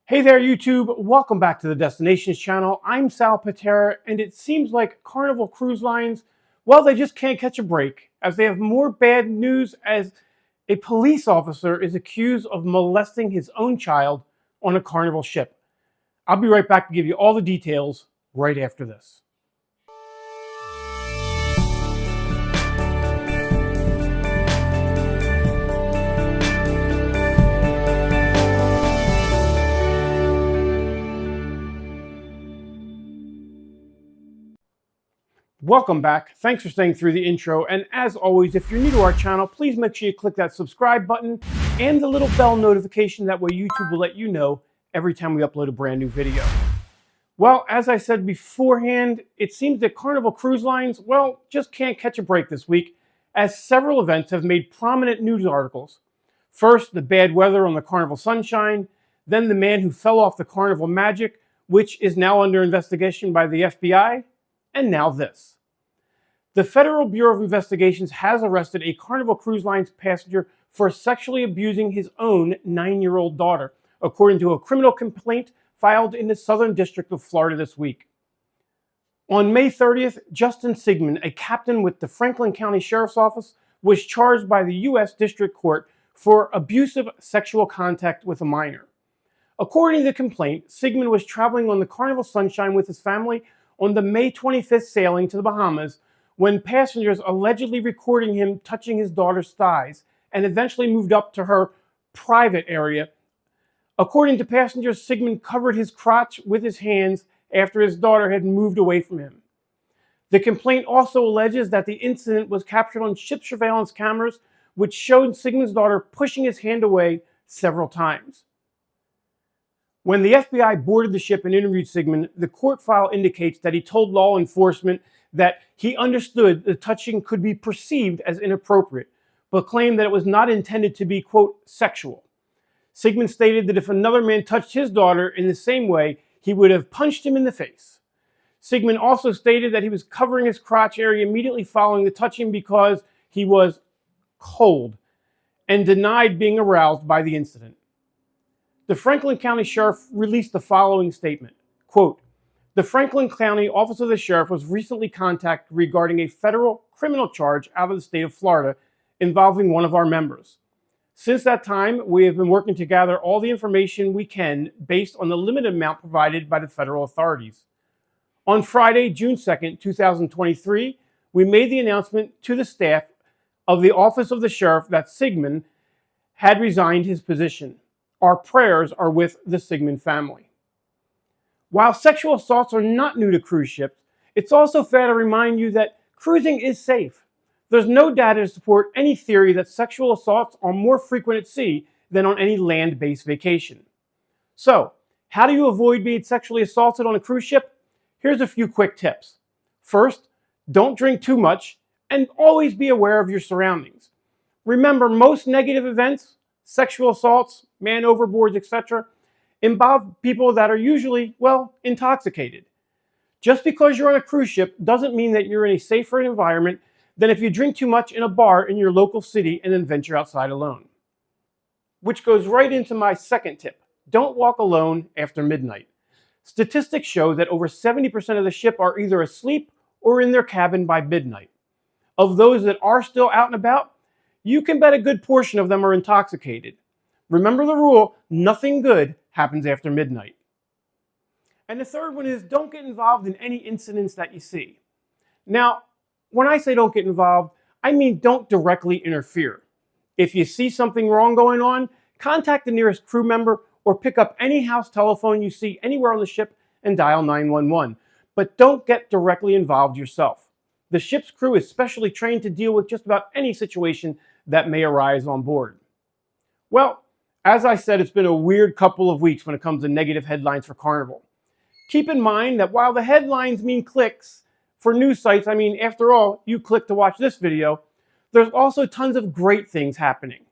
Hey there, YouTube. Welcome back to the Destinations channel. I'm Sal Pitera, and it seems like Carnival Cruise Lines, well, they just can't catch a break, as they have more bad news as a police officer is accused of molesting his own child on a Carnival ship. I'll be right back to give you all the details right after this. Welcome back. Thanks for staying through the intro. And as always, if you're new to our channel, please make sure you click that subscribe button and the little bell notification. That way YouTube will let you know every time we upload a brand new video. Well, as I said beforehand, it seems that Carnival Cruise Lines, well, just can't catch a break this week, as several events have made prominent news articles. First, the bad weather on the Carnival Sunshine, then the man who fell off the Carnival Magic, which is now under investigation by the FBI, and now this. The Federal Bureau of Investigations has arrested a Carnival Cruise Lines passenger for sexually abusing his own 9-year-old daughter, according to a criminal complaint filed in the Southern District of Florida this week. On May 30th, Justin Sigmund, a captain with the Franklin County Sheriff's Office, was charged by the U.S. District Court for abusive sexual contact with a minor. According to the complaint, Sigmund was traveling on the Carnival Sunshine with his family on the May 25th sailing to the Bahamas when passengers allegedly recording him touching his daughter's thighs and eventually moved up to her private area. According to passengers, Sigmund covered his crotch with his hands after his daughter had moved away from him. The complaint also alleges that the incident was captured on ship surveillance cameras, which showed Sigmund's daughter pushing his hand away several times. When the FBI boarded the ship and interviewed Sigmund, the court file indicates that he told law enforcement that he understood the touching could be perceived as inappropriate, but claimed that it was not intended to be, quote, sexual. Sigmund stated that if another man touched his daughter in the same way, he would have punched him in the face. Sigmund also stated that he was covering his crotch area immediately following the touching because he was cold, and denied being aroused by the incident. The Franklin County Sheriff released the following statement, quote, "The Franklin County Office of the Sheriff was recently contacted regarding a federal criminal charge out of the state of Florida involving one of our members. Since that time, we have been working to gather all the information we can based on the limited amount provided by the federal authorities. On Friday, June 2nd, 2023, we made the announcement to the staff of the Office of the Sheriff that Sigmund had resigned his position. Our prayers are with the Sigmund family." While sexual assaults are not new to cruise ships, it's also fair to remind you that cruising is safe. There's no data to support any theory that sexual assaults are more frequent at sea than on any land-based vacation. So, how do you avoid being sexually assaulted on a cruise ship? Here's a few quick tips. First, don't drink too much and always be aware of your surroundings. Remember, most negative events, sexual assaults, man overboards, etc., involve people that are usually, well, intoxicated. Just because you're on a cruise ship doesn't mean that you're in a safer environment than if you drink too much in a bar in your local city and then venture outside alone. Which goes right into my second tip. Don't walk alone after midnight. Statistics show that over 70% of the ship are either asleep or in their cabin by midnight. Of those that are still out and about, you can bet a good portion of them are intoxicated. Remember the rule, nothing good happens after midnight. And the third one is don't get involved in any incidents that you see. Now, when I say don't get involved, I mean don't directly interfere. If you see something wrong going on, contact the nearest crew member or pick up any house telephone you see anywhere on the ship and dial 911. But don't get directly involved yourself. The ship's crew is specially trained to deal with just about any situation that may arise on board. Well, as I said, it's been a weird couple of weeks when it comes to negative headlines for Carnival. Keep in mind that while the headlines mean clicks for news sites, I mean, after all, you click to watch this video, there's also tons of great things happening.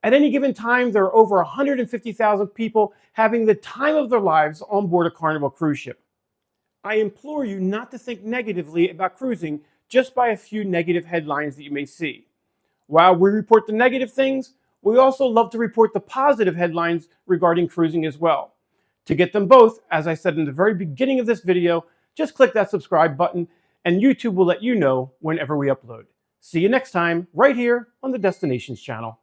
At any given time, there are over 150,000 people having the time of their lives on board a Carnival cruise ship. I implore you not to think negatively about cruising just by a few negative headlines that you may see. While we report the negative things, we also love to report the positive headlines regarding cruising as well. To get them both, as I said in the very beginning of this video, just click that subscribe button and YouTube will let you know whenever we upload. See you next time, right here on the Destinations channel.